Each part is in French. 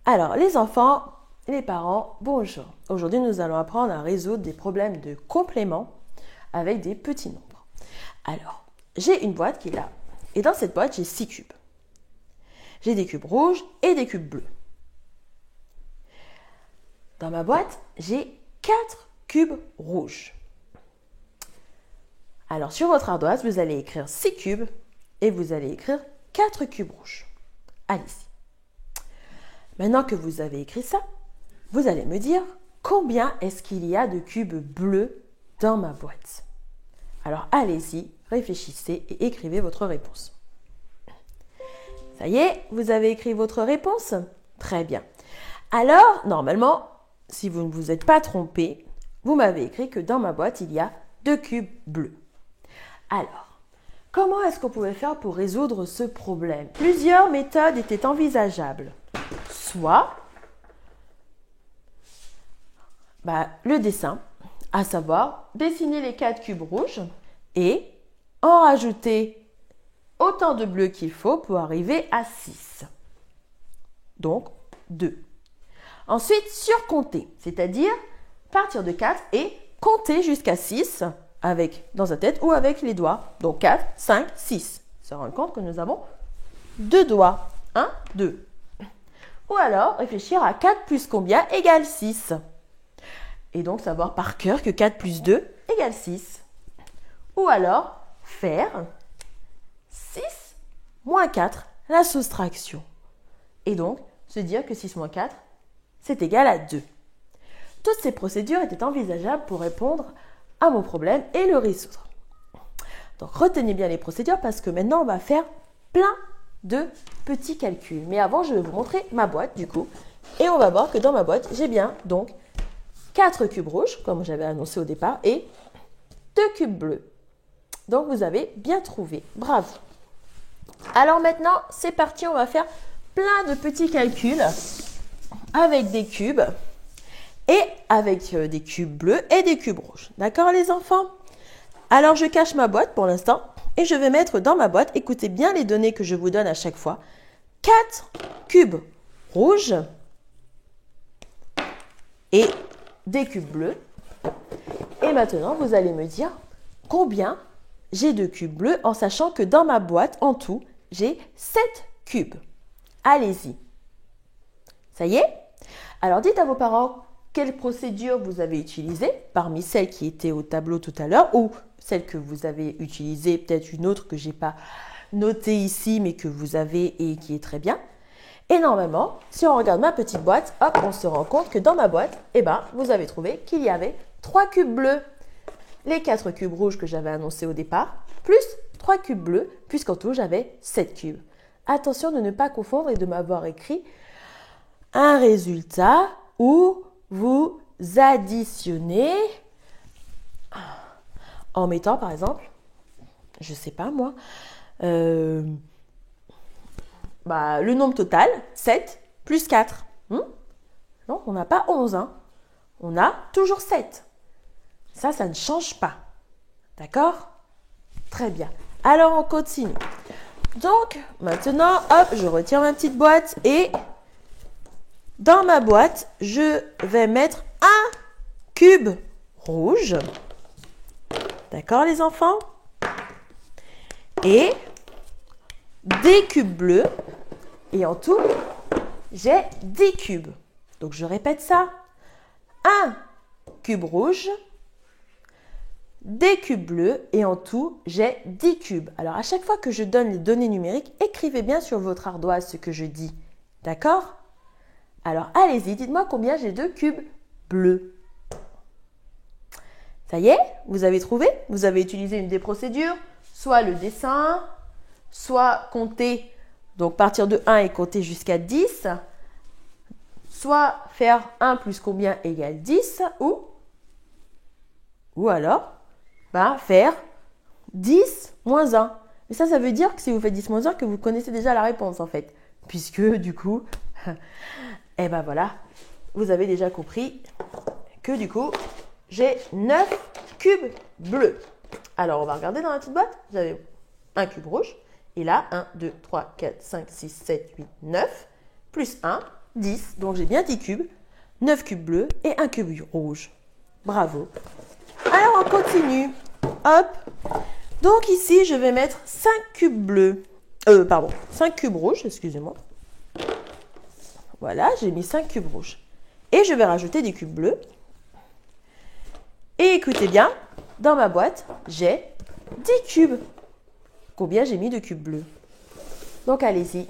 Alors, les enfants, les parents, bonjour. Aujourd'hui, nous allons apprendre à résoudre des problèmes de complément avec des petits nombres. Alors, j'ai une boîte qui est là. Et dans cette boîte, j'ai 6 cubes. J'ai des cubes rouges et des cubes bleus. Dans ma boîte, j'ai 4 cubes rouges. Alors, sur votre ardoise, vous allez écrire 6 cubes et vous allez écrire 4 cubes rouges. Allez-y. Maintenant que vous avez écrit ça, vous allez me dire combien est-ce qu'il y a de cubes bleus dans ma boîte. Alors, allez-y, réfléchissez et écrivez votre réponse. Ça y est, vous avez écrit votre réponse? Très bien. Alors, normalement, si vous ne vous êtes pas trompé, vous m'avez écrit que dans ma boîte, il y a 2 cubes bleus. Alors, comment est-ce qu'on pouvait faire pour résoudre ce problème? Plusieurs méthodes étaient envisageables. Soit le dessin, à savoir dessiner les 4 cubes rouges et en rajouter autant de bleus qu'il faut pour arriver à 6. Donc 2. Ensuite, surcompter, c'est-à-dire partir de 4 et compter jusqu'à 6 dans sa tête ou avec les doigts. Donc 4, 5, 6. Se rendre compte que nous avons 2 doigts. 1, 2. Ou alors réfléchir à 4 plus combien égale 6. Et donc savoir par cœur que 4 plus 2 égale 6. Ou alors faire 6 moins 4, la soustraction. Et donc se dire que 6 moins 4, c'est égal à 2. Toutes ces procédures étaient envisageables pour répondre à mon problème et le résoudre. Donc retenez bien les procédures parce que maintenant on va faire plein de petits calculs. Mais avant, je vais vous montrer ma boîte du coup. Et on va voir que dans ma boîte, j'ai bien donc 4 cubes rouges, comme j'avais annoncé au départ, et 2 cubes bleus. Donc vous avez bien trouvé. Bravo. Alors maintenant, c'est parti, on va faire plein de petits calculs avec des cubes et avec des cubes bleus et des cubes rouges. D'accord les enfants? Alors je cache ma boîte pour l'instant. Et je vais mettre dans ma boîte, écoutez bien les données que je vous donne à chaque fois, 4 cubes rouges et des cubes bleus. Et maintenant, vous allez me dire combien j'ai de cubes bleus en sachant que dans ma boîte, en tout, j'ai 7 cubes. Allez-y. Ça y est? Alors dites à vos parents quelle procédure vous avez utilisée parmi celles qui étaient au tableau tout à l'heure ou celle que vous avez utilisée, peut-être une autre que je n'ai pas notée ici mais que vous avez et qui est très bien. Et normalement, si on regarde ma petite boîte, hop, on se rend compte que dans ma boîte, vous avez trouvé qu'il y avait 3 cubes bleus. Les 4 cubes rouges que j'avais annoncés au départ, plus 3 cubes bleus, puisqu'en tout j'avais 7 cubes. Attention de ne pas confondre et de m'avoir écrit un résultat où vous additionnez en mettant par exemple, je ne sais pas moi, le nombre total, 7 plus 4. Non, on n'a pas 11, hein. On a toujours 7. Ça ne change pas. D'accord? Très bien. Alors, on continue. Donc, maintenant, hop, je retire ma petite boîte et dans ma boîte, je vais mettre un cube rouge. D'accord, les enfants? Et des cubes bleus. Et en tout, j'ai 10 cubes. Donc, je répète ça. Un cube rouge, des cubes bleus et en tout, j'ai 10 cubes. Alors, à chaque fois que je donne les données numériques, écrivez bien sur votre ardoise ce que je dis. D'accord? Alors, allez-y, dites-moi combien j'ai de cubes bleus. Ça y est, vous avez trouvé? Vous avez utilisé une des procédures, soit le dessin, soit compter, donc partir de 1 et compter jusqu'à 10, soit faire 1 plus combien égale 10, ou alors faire 10 moins 1. Mais ça veut dire que si vous faites 10 moins 1, que vous connaissez déjà la réponse en fait. Puisque du coup, voilà, vous avez déjà compris que du coup, j'ai 9 cubes bleus. Alors, on va regarder dans la petite boîte. Vous avez un cube rouge. Et là, 1, 2, 3, 4, 5, 6, 7, 8, 9. Plus 1, 10, donc j'ai bien 10 cubes, 9 cubes bleus et un cube rouge. Bravo. Alors on continue. Hop. Donc ici, je vais mettre 5 cubes bleus. 5 cubes rouges, excusez-moi. Voilà, j'ai mis 5 cubes rouges. Et je vais rajouter des cubes bleus. Et écoutez bien, dans ma boîte, j'ai 10 cubes. Combien j'ai mis de cubes bleus? Donc allez-y.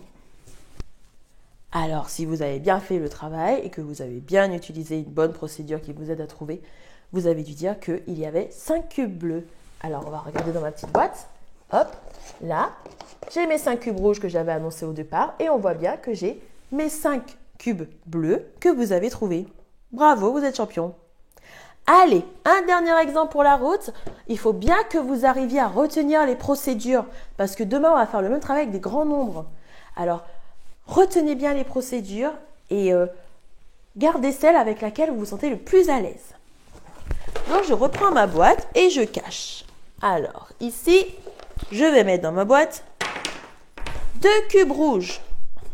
Alors, si vous avez bien fait le travail et que vous avez bien utilisé une bonne procédure qui vous aide à trouver, vous avez dû dire qu'il y avait 5 cubes bleus. Alors, on va regarder dans ma petite boîte. Hop, là, j'ai mes 5 cubes rouges que j'avais annoncés au départ et on voit bien que j'ai mes 5 cubes bleus que vous avez trouvés. Bravo, vous êtes champion. Allez, un dernier exemple pour la route. Il faut bien que vous arriviez à retenir les procédures parce que demain, on va faire le même travail avec des grands nombres. Alors, retenez bien les procédures et gardez celle avec laquelle vous vous sentez le plus à l'aise. Donc, je reprends ma boîte et je cache. Alors, ici, je vais mettre dans ma boîte 2 cubes rouges.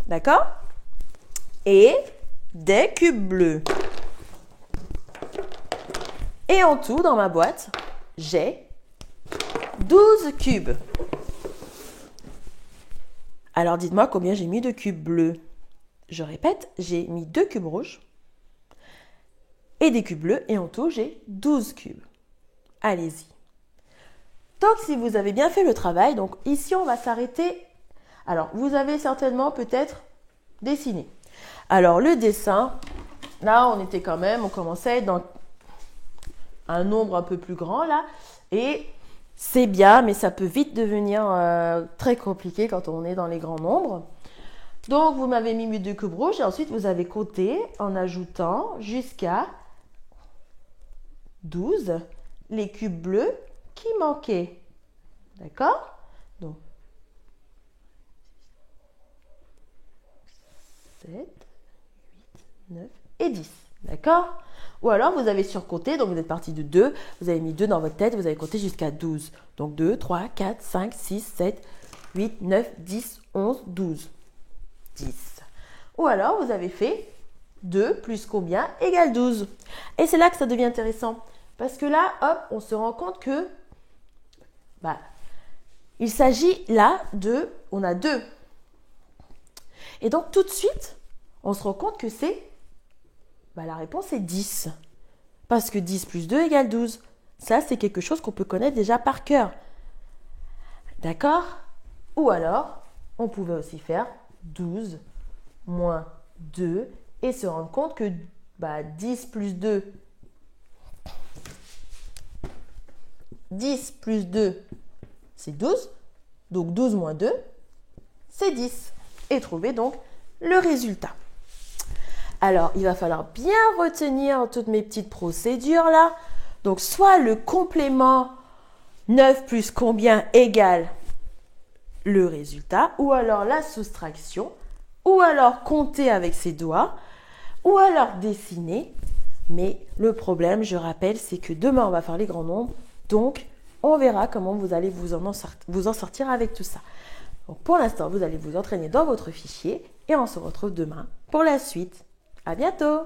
D'accord? Et des cubes bleus. Et en tout, dans ma boîte, j'ai 12 cubes. Alors, dites-moi combien j'ai mis de cubes bleus. Je répète, j'ai mis 2 cubes rouges et des cubes bleus. Et en tout, j'ai 12 cubes. Allez-y. Donc, si vous avez bien fait le travail, donc ici, on va s'arrêter. Alors, vous avez certainement peut-être dessiné. Alors, le dessin, là, on commençait à être dans un nombre un peu plus grand, là. Et c'est bien, mais ça peut vite devenir très compliqué quand on est dans les grands nombres. Donc, vous m'avez mis 2 cubes rouges et ensuite, vous avez compté en ajoutant jusqu'à 12 les cubes bleus qui manquaient. D'accord? Donc, 7, 8, 9 et 10. D'accord? Ou alors, vous avez surcompté, donc vous êtes parti de 2, vous avez mis 2 dans votre tête, vous avez compté jusqu'à 12. Donc 2, 3, 4, 5, 6, 7, 8, 9, 10, 11, 12. 10. Ou alors, vous avez fait 2 plus combien égale 12. Et c'est là que ça devient intéressant. Parce que là, hop, on se rend compte que il s'agit là on a 2. Et donc, tout de suite, on se rend compte que la réponse est 10. Parce que 10 plus 2 égale 12. Ça, c'est quelque chose qu'on peut connaître déjà par cœur. D'accord? Ou alors, on pouvait aussi faire 12 moins 2 et se rendre compte que 10 plus 2, 10 plus 2, c'est 12. Donc 12 moins 2, c'est 10. Et trouver donc le résultat. Alors, il va falloir bien retenir toutes mes petites procédures là. Donc, soit le complément 9 plus combien égale le résultat, ou alors la soustraction, ou alors compter avec ses doigts, ou alors dessiner. Mais le problème, je rappelle, c'est que demain, on va faire les grands nombres. Donc, on verra comment vous allez vous en sortir avec tout ça. Donc, pour l'instant, vous allez vous entraîner dans votre fichier et on se retrouve demain pour la suite. À bientôt!